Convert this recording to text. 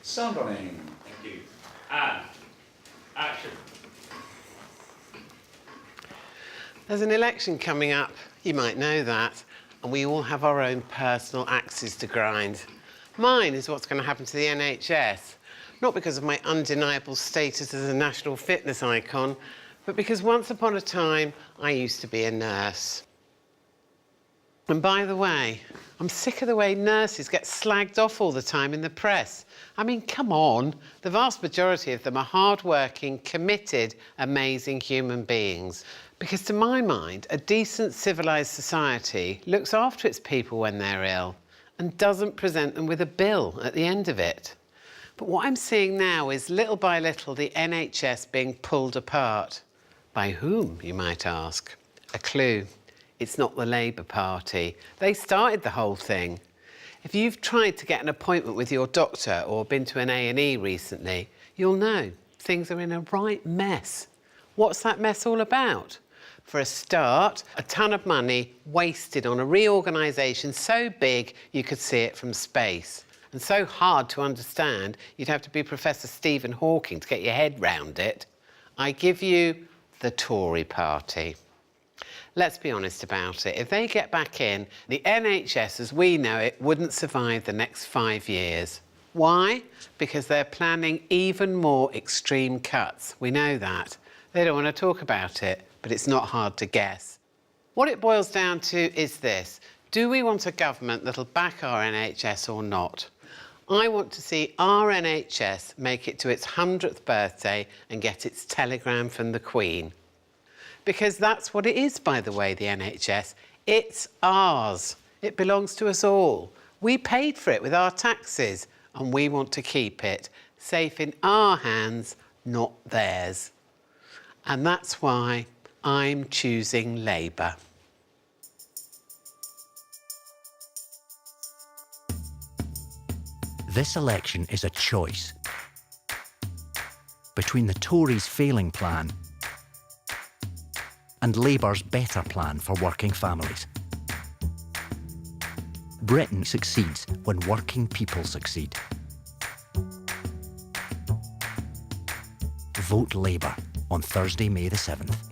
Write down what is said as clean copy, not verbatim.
Sound running. Thank you. And action. There's an election coming up, you might know that, and we all have our own personal axes to grind. Mine is what's going to happen to the NHS, not because of my undeniable status as a national fitness icon, but because once upon a time, I used to be a nurse. And by the way, I'm sick of the way nurses get slagged off all the time in the press. I mean, come on. The vast majority of them are hard-working, committed, amazing human beings. Because to my mind, a decent, civilised society looks after its people when they're ill and doesn't present them with a bill at the end of it. But what I'm seeing now is, little by little, the NHS being pulled apart. By whom, you might ask? A clue. It's not the Labour Party. They started the whole thing. If you've tried to get an appointment with your doctor or been to an A&E recently, you'll know things are in a right mess. What's that mess all about? For a start, a ton of money wasted on a reorganisation so big you could see it from space, and so hard to understand you'd have to be Professor Stephen Hawking to get your head round it. I give you the Tory party. Let's be honest about it. If they get back in, the NHS as we know it wouldn't survive the next 5 years. Why? Because they're planning even more extreme cuts. We know that. They don't want to talk about it, but it's not hard to guess. What it boils down to is this. Do we want a government that'll back our NHS or not? I want to see our NHS make it to its 100th birthday and get its telegram from the Queen. Because that's what it is, by the way, the NHS. It's ours. It belongs to us all. We paid for it with our taxes, and we want to keep it safe in our hands, not theirs. And that's why I'm choosing Labour. This election is a choice between the Tories' failing plan and Labour's better plan for working families. Britain succeeds when working people succeed. Vote Labour on Thursday, May the 7th.